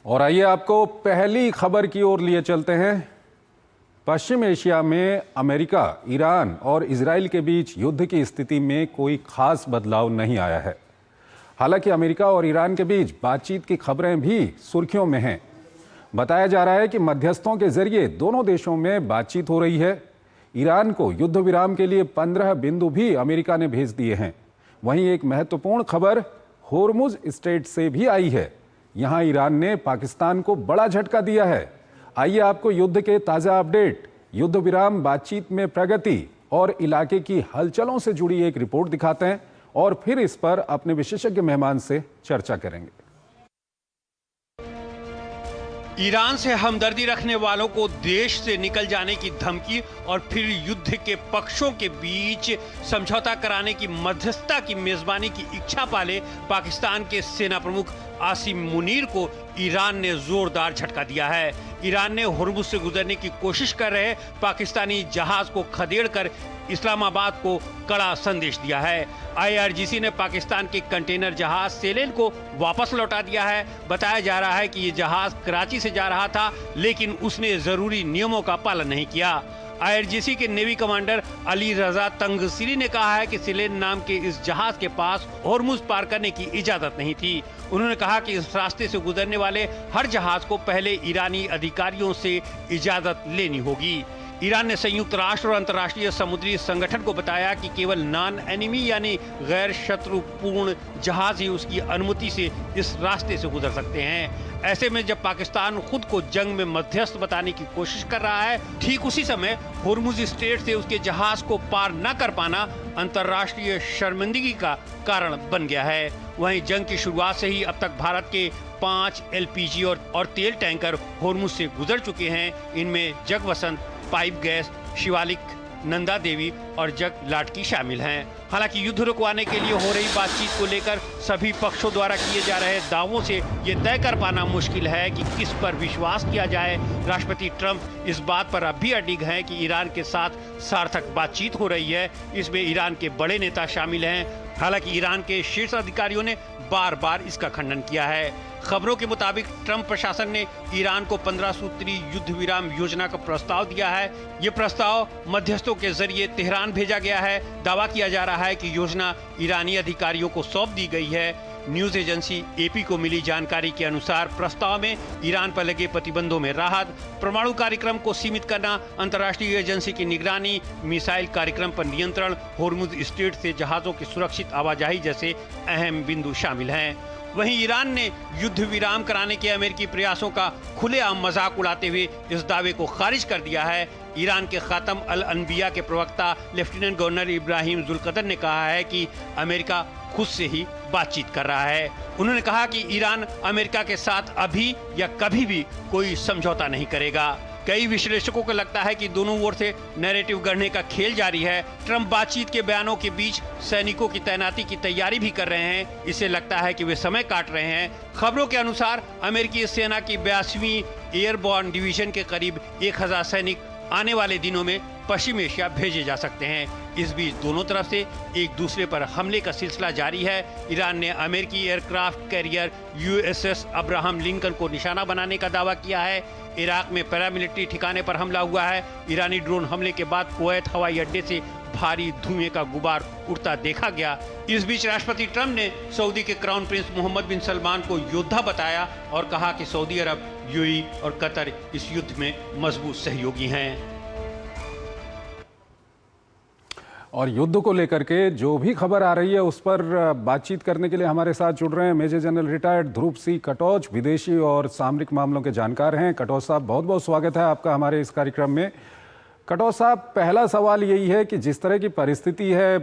और आइए आपको पहली खबर की ओर लिए चलते हैं। पश्चिम एशिया में अमेरिका, ईरान और इजराइल के बीच युद्ध की स्थिति में कोई खास बदलाव नहीं आया है। हालांकि अमेरिका और ईरान के बीच बातचीत की खबरें भी सुर्खियों में हैं। बताया जा रहा है कि मध्यस्थों के जरिए दोनों देशों में बातचीत हो रही है। ईरान को युद्ध विराम के लिए 15 बिंदु भी अमेरिका ने भेज दिए हैं। वहीं एक महत्वपूर्ण खबर होर्मुज स्ट्रेट से भी आई है। यहां ईरान ने पाकिस्तान को बड़ा झटका दिया है। आइए आपको युद्ध के ताजा अपडेट, युद्ध विराम, बातचीत में प्रगति और इलाके की हलचलों से जुड़ी एक रिपोर्ट दिखाते हैं और फिर इस पर अपने विशेषज्ञ मेहमान से चर्चा करेंगे। ईरान से हमदर्दी रखने वालों को देश से निकल जाने की धमकी और फिर युद्ध के पक्षों के बीच समझौता कराने की मध्यस्थता की मेजबानी की इच्छा पाले पाकिस्तान के सेना प्रमुख आसिम मुनीर को ईरान ने जोरदार झटका दिया है। ईरान ने होर्मुज से गुजरने की कोशिश कर रहे पाकिस्तानी जहाज को खदेड़कर इस्लामाबाद को कड़ा संदेश दिया है। IRGC ने पाकिस्तान के कंटेनर जहाज सेलेन को वापस लौटा दिया है। बताया जा रहा है कि ये जहाज कराची से जा रहा था, लेकिन उसने जरूरी नियमों का पालन नहीं किया। IRGC के नेवी कमांडर अली रजा तंगसीरी ने कहा है कि सेलेन नाम के इस जहाज के पास होर्मुज पार करने की इजाजत नहीं थी। उन्होंने कहा कि इस रास्ते से गुजरने वाले हर जहाज को पहले ईरानी अधिकारियों से इजाजत लेनी होगी। ईरान ने संयुक्त राष्ट्र और अंतर्राष्ट्रीय समुद्री संगठन को बताया कि केवल नॉन एनिमी यानी गैर शत्रुपूर्ण जहाज ही उसकी अनुमति से इस रास्ते से गुजर सकते हैं। ऐसे में जब पाकिस्तान खुद को जंग में मध्यस्थ बताने की कोशिश कर रहा है, ठीक उसी समय होर्मुज स्ट्रेट से उसके जहाज को पार न कर पाना अंतर्राष्ट्रीय शर्मिंदगी का कारण बन गया है। वहीं जंग की शुरुआत से ही अब तक भारत के 5 LPG और तेल टैंकर होर्मुज से गुजर चुके हैं। इनमें जगवसंत, पाइप गैस, शिवालिक, नंदा देवी और जग लाटकी शामिल हैं। हालांकि युद्ध रुकवाने के लिए हो रही बातचीत को लेकर सभी पक्षों द्वारा किए जा रहे दावों से ये तय कर पाना मुश्किल है कि किस पर विश्वास किया जाए। राष्ट्रपति ट्रंप इस बात पर अब भी अडिग हैं कि ईरान के साथ सार्थक बातचीत हो रही है। इसमें ईरान के बड़े नेता शामिल हैं। हालांकि ईरान के शीर्ष अधिकारियों ने बार बार इसका खंडन किया है। खबरों के मुताबिक ट्रंप प्रशासन ने ईरान को 15 सूत्री युद्ध विराम योजना का प्रस्ताव दिया है। ये प्रस्ताव मध्यस्थों के जरिए तेहरान भेजा गया है। दावा किया जा रहा है कि योजना ईरानी अधिकारियों को सौंप दी गई है। न्यूज एजेंसी AP को मिली जानकारी के अनुसार प्रस्ताव में ईरान पर लगे प्रतिबंधों में राहत, परमाणु कार्यक्रम को सीमित करना, अंतर्राष्ट्रीय एजेंसी की निगरानी, मिसाइल कार्यक्रम पर नियंत्रण, होर्मुज स्ट्रेट से जहाजों की सुरक्षित आवाजाही जैसे अहम बिंदु शामिल हैं। वहीं ईरान ने युद्ध विराम कराने के अमेरिकी प्रयासों का खुलेआम मजाक उड़ाते हुए इस दावे को खारिज कर दिया है। ईरान के खातम अल अनबिया के प्रवक्ता लेफ्टिनेंट गवर्नर इब्राहिम जुल्कदर ने कहा है कि अमेरिका खुद से ही बातचीत कर रहा है। उन्होंने कहा कि ईरान अमेरिका के साथ अभी या कभी भी कोई समझौता नहीं करेगा। कई विश्लेषकों को लगता है कि दोनों ओर से नैरेटिव गढ़ने का खेल जारी है। ट्रंप बातचीत के बयानों के बीच सैनिकों की तैनाती की तैयारी भी कर रहे हैं। इससे लगता है कि वे समय काट रहे हैं। खबरों के अनुसार अमेरिकी सेना की 82वीं एयरबोर्न डिवीजन के करीब 1000 सैनिक आने वाले दिनों में पश्चिम एशिया भेजे जा सकते हैं। इस बीच दोनों तरफ से एक दूसरे पर हमले का सिलसिला जारी है। ईरान ने अमेरिकी aircraft carrier USS Abraham Lincoln को निशाना बनाने का दावा किया है। इराक में पैरामिलिट्री ठिकाने पर हमला हुआ है। ईरानी ड्रोन हमले के बाद कुवैत हवाई अड्डे से भारी धुएं का गुबार उड़ता देखा गया। इस बीच राष्ट्रपति ट्रंप ने सऊदी के क्राउन प्रिंस मोहम्मद बिन सलमान को योद्धा बताया और कहा कि सऊदी अरब, UAE और कतर इस युद्ध में मजबूत सहयोगी हैं। और युद्ध को लेकर के जो भी खबर आ रही है उस पर बातचीत करने के लिए हमारे साथ जुड़ रहे हैं मेजर जनरल रिटायर्ड ध्रुव C कटोच, विदेशी और सामरिक मामलों के जानकार हैं। कटोच साहब, बहुत बहुत स्वागत है आपका हमारे इस कार्यक्रम में। कटोच साहब, पहला सवाल यही है कि जिस तरह की परिस्थिति है,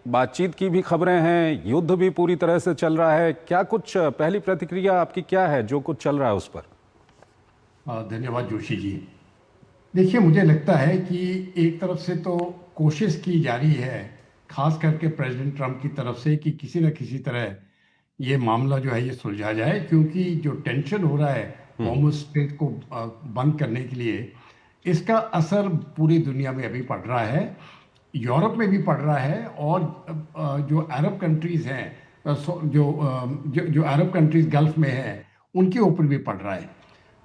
बातचीत की भी खबरें हैं, युद्ध भी पूरी तरह से चल रहा है, क्या कुछ पहली प्रतिक्रिया आपकी क्या है जो कुछ चल रहा है उस पर? धन्यवाद जोशी जी। देखिए, मुझे लगता है कि एक तरफ से तो कोशिश की जा रही है, खास करके प्रेसिडेंट ट्रंप की तरफ से, कि किसी न किसी तरह ये मामला जो है ये सुलझा जाए, क्योंकि जो टेंशन हो रहा है होर्मुज स्ट्रेट को बंद करने के लिए, इसका असर पूरी दुनिया में अभी पड़ रहा है। यूरोप में भी पड़ रहा है और जो अरब कंट्रीज़ हैं, जो अरब कंट्रीज़ गल्फ में हैं, उनके ऊपर भी पड़ रहा है।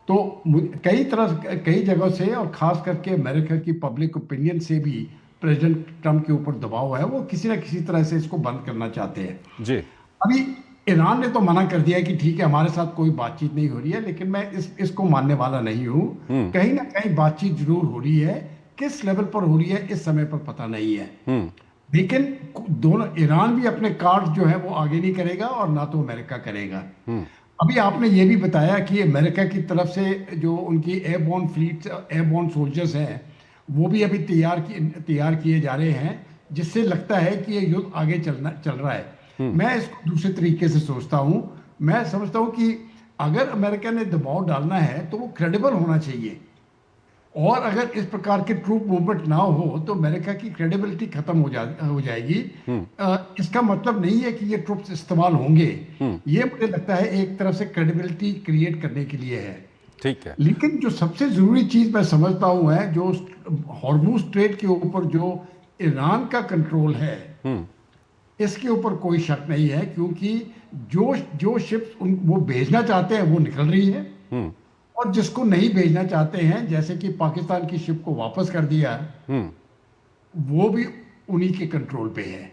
तो कई जगहों से और खास करके अमेरिका की पब्लिक ओपिनियन से भी प्रेसिडेंट ट्रम्प के ऊपर दबाव है, वो किसी ना किसी तरह से इसको बंद करना चाहते हैं। जी। अभी ईरान ने तो मना कर दिया है कि ठीक है हमारे साथ कोई बातचीत नहीं हो रही है, लेकिन मैं इसको मानने वाला नहीं हूँ। कहीं ना कहीं बातचीत जरूर हो रही है, किस लेवल पर हो रही है इस समय पर पता नहीं है। लेकिन दोनों, ईरान भी अपने कार्ड जो है वो आगे नहीं करेगा और ना तो अमेरिका करेगा। अभी आपने ये भी बताया कि अमेरिका की तरफ से जो उनकी एयरबोर्न फ्लीट, एयरबोर्न सोल्जर्स हैं, वो भी अभी तैयार किए जा रहे हैं, जिससे लगता है कि ये युद्ध आगे चल रहा है। मैं इसको दूसरे तरीके से सोचता हूँ। मैं समझता हूँ कि अगर अमेरिका ने दबाव डालना है तो वो क्रेडिबल होना चाहिए, और अगर इस प्रकार के ट्रूप मूवमेंट ना हो तो अमेरिका की क्रेडिबिलिटी खत्म हो जाएगी। इसका मतलब नहीं है कि ये ट्रूप्स इस्तेमाल होंगे, ये मुझे लगता है एक तरफ से क्रेडिबिलिटी क्रिएट करने के लिए है। ठीक है। लेकिन जो सबसे जरूरी चीज मैं समझता हूं है, जो हॉर्मुज स्ट्रेट के ऊपर जो ईरान का कंट्रोल है, इसके ऊपर कोई शक नहीं है, क्योंकि जो शिप्स वो भेजना चाहते हैं वो निकल रही है, और जिसको नहीं भेजना चाहते हैं, जैसे कि पाकिस्तान की शिप को वापस कर दिया, वो भी उन्हीं के कंट्रोल पे है।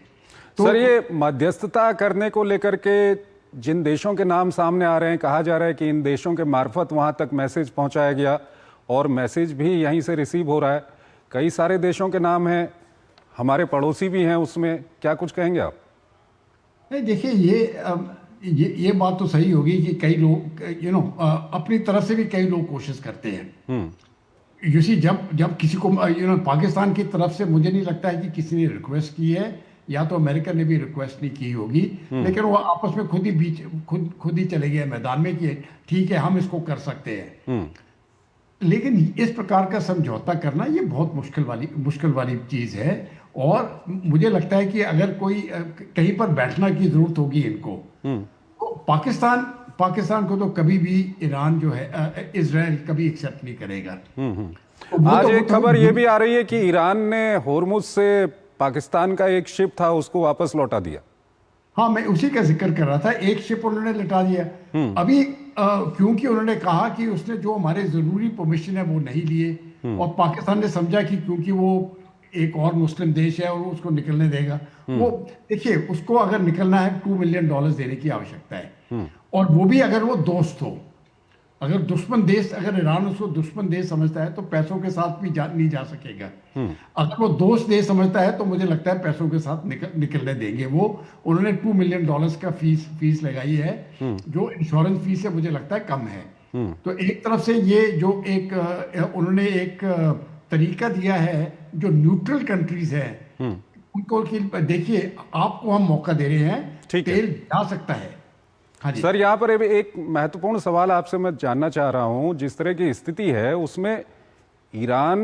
तो सर, ये मध्यस्थता करने को लेकर के जिन देशों के नाम सामने आ रहे हैं, कहा जा रहा है कि इन देशों के मार्फत वहां तक मैसेज पहुंचाया गया और मैसेज भी यहीं से रिसीव हो रहा है। कई सारे देशों के नाम हैं, हमारे पड़ोसी भी हैं उसमें, क्या कुछ कहेंगे आप? नहीं, देखिए ये बात तो सही होगी कि कई लोग अपनी तरफ से भी कई लोग कोशिश करते हैं। जब किसी को पाकिस्तान की तरफ से मुझे नहीं लगता है कि किसी ने रिक्वेस्ट की है, या तो अमेरिका ने भी रिक्वेस्ट नहीं की होगी, लेकिन वो आपस में खुद ही चले गए मैदान में कि ठीक है हम इसको कर सकते हैं। लेकिन इस प्रकार का समझौता करना ये बहुत मुश्किल वाली चीज है, और मुझे लगता है कि अगर कोई कहीं पर बैठना की जरूरत होगी इनको, तो पाकिस्तान को तो कभी भी ईरान जो है, इजराइल कभी एक्सेप्ट नहीं करेगा। आज एक खबर ये भी आ रही है कि ईरान ने होर्मुज से पाकिस्तान का एक शिप था उसको वापस लौटा दिया। हाँ, मैं उसी का जिक्र कर रहा था, एक शिप उन्होंने लौटा दिया। अभी क्योंकि उन्होंने कहा कि उसने जो हमारे जरूरी परमिशन है वो नहीं लिए, और पाकिस्तान ने समझा कि क्योंकि वो एक और मुस्लिम देश है और उसको निकलने देगा। वो देखिए, उसको अगर निकलना है $2 मिलियन देने की आवश्यकता है, और वो भी अगर वो दोस्त हो। अगर दुश्मन देश, अगर ईरान उसको दुश्मन देश समझता है तो पैसों के साथ भी नहीं जा सकेगा। अगर वो दोस्त देश समझता है तो मुझे लगता है पैसों के साथ निकलने देंगे वो। उन्होंने $2 मिलियन का फीस लगाई है, जो इंश्योरेंस फीस है मुझे लगता है कम है। तो एक तरफ से ये जो उन्होंने एक तरीका दिया है, जो न्यूट्रल कंट्रीज है उनको, देखिए आपको हम मौका दे रहे हैं, तेल जा सकता है। हाँ सर, यहाँ पर एक महत्वपूर्ण सवाल आपसे मैं जानना चाह रहा हूँ। जिस तरह की स्थिति है उसमें ईरान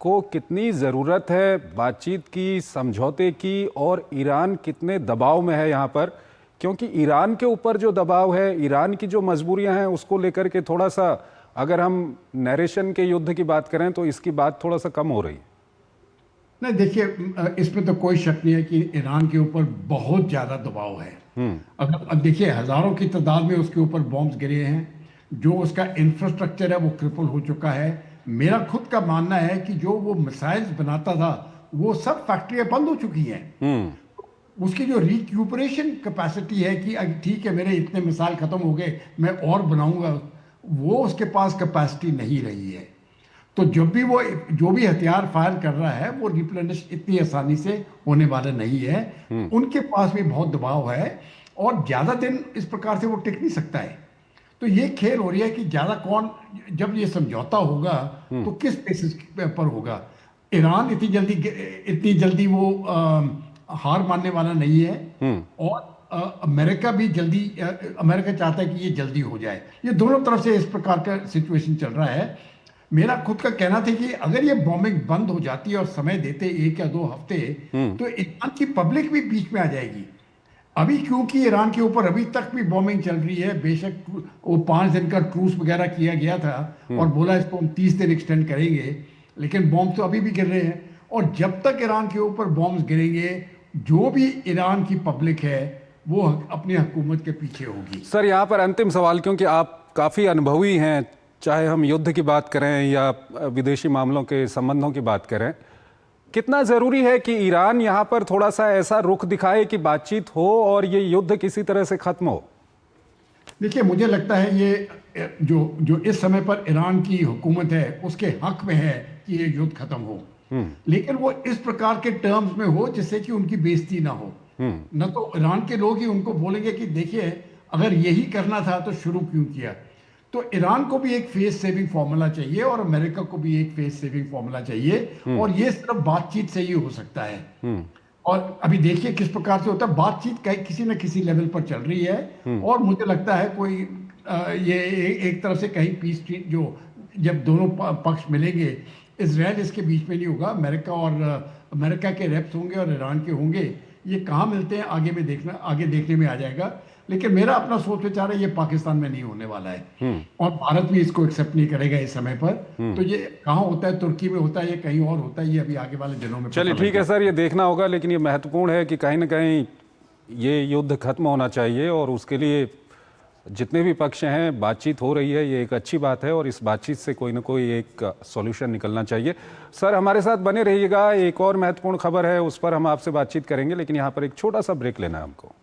को कितनी ज़रूरत है बातचीत की, समझौते की, और ईरान कितने दबाव में है यहाँ पर? क्योंकि ईरान के ऊपर जो दबाव है, ईरान की जो मजबूरियाँ हैं, उसको लेकर के थोड़ा सा, अगर हम नरेशन के युद्ध की बात करें तो इसकी बात थोड़ा सा कम हो रही है। नहीं, देखिए इसमें तो कोई शक नहीं है कि ईरान के ऊपर बहुत ज़्यादा दबाव है। अब देखिए, हजारों की तादाद में उसके ऊपर बॉम्ब्स गिरे हैं, जो उसका इंफ्रास्ट्रक्चर है वो क्रिपल हो चुका है। मेरा खुद का मानना है कि जो वो मिसाइल्स बनाता था वो सब फैक्ट्रियां बंद हो चुकी हैं। उसकी जो रिक्यूपरेशन कैपेसिटी है कि ठीक है मेरे इतने मिसाइल खत्म हो गए, मैं और बनाऊंगा, वो उसके पास कैपेसिटी नहीं रही है। तो जब भी वो जो भी हथियार फायर कर रहा है वो रिप्लेनिश इतनी आसानी से होने वाला नहीं है। उनके पास भी बहुत दबाव है, और ज्यादा दिन इस प्रकार से वो टिक नहीं सकता है। तो ये खेल हो रही है कि ज्यादा कौन, जब ये समझौता होगा तो किस बेसिस पर होगा। ईरान इतनी जल्दी वो हार मानने वाला नहीं है, और अमेरिका भी अमेरिका चाहता है कि ये जल्दी हो जाए। ये दोनों तरफ से इस प्रकार का सिचुएशन चल रहा है। मेरा खुद का कहना था कि अगर ये बॉम्बिंग बंद हो जाती है और समय देते 1 या 2 हफ्ते, तो ईरान की पब्लिक भी बीच में आ जाएगी। अभी क्योंकि ईरान के ऊपर अभी तक भी बॉम्बिंग चल रही है, बेशक वो 5 दिन का ट्रूस वगैरह किया गया था और बोला इसको हम 30 दिन एक्सटेंड करेंगे, लेकिन बॉम्ब तो अभी भी गिर रहे हैं। और जब तक ईरान के ऊपर बॉम्ब गिरेंगे, जो भी ईरान की पब्लिक है वो अपनी हुकूमत के पीछे होगी। सर यहाँ पर अंतिम सवाल, क्योंकि आप काफ़ी अनुभवी हैं, चाहे हम युद्ध की बात करें या विदेशी मामलों के संबंधों की बात करें, कितना ज़रूरी है कि ईरान यहाँ पर थोड़ा सा ऐसा रुख दिखाए कि बातचीत हो और ये युद्ध किसी तरह से खत्म हो? देखिए, मुझे लगता है ये जो इस समय पर ईरान की हुकूमत है उसके हक में है कि ये युद्ध खत्म हो, लेकिन वो इस प्रकार के टर्म्स में हो जिससे कि उनकी बेइज्जती ना हो। न तो ईरान के लोग ही उनको बोलेंगे कि देखिए अगर यही करना था तो शुरू क्यों किया। तो ईरान को भी एक फेस सेविंग फॉर्मूला चाहिए और अमेरिका को भी एक फेस सेविंग फॉर्मूला चाहिए, और ये सिर्फ बातचीत से ही हो सकता है। और अभी देखिए किस प्रकार से होता है, बातचीत किसी न किसी लेवल पर चल रही है, और मुझे लगता है कोई ये एक तरफ से कहीं पीस ट्रीट जो जब दोनों पक्ष मिलेंगे, इजराइल इसके बीच में नहीं होगा, अमेरिका के रेप्स होंगे और ईरान के होंगे। ये कहाँ मिलते हैं आगे देखने में आ जाएगा, लेकिन मेरा अपना सोच विचार है ये पाकिस्तान में नहीं होने वाला है, और भारत भी इसको एक्सेप्ट नहीं करेगा इस समय पर। तो ये कहाँ होता है, तुर्की में होता है, ये कहीं और होता है, ये अभी आगे वाले दिनों में। चलिए ठीक है सर, ये देखना होगा, लेकिन ये महत्वपूर्ण है कि कहीं ना कहीं ये युद्ध खत्म होना चाहिए, और उसके लिए जितने भी पक्ष हैं बातचीत हो रही है, ये एक अच्छी बात है, और इस बातचीत से कोई ना कोई एक सॉल्यूशन निकलना चाहिए। सर हमारे साथ बने रहिएगा, एक और महत्वपूर्ण खबर है उस पर हम आपसे बातचीत करेंगे, लेकिन यहाँ पर एक छोटा सा ब्रेक लेना है हमको।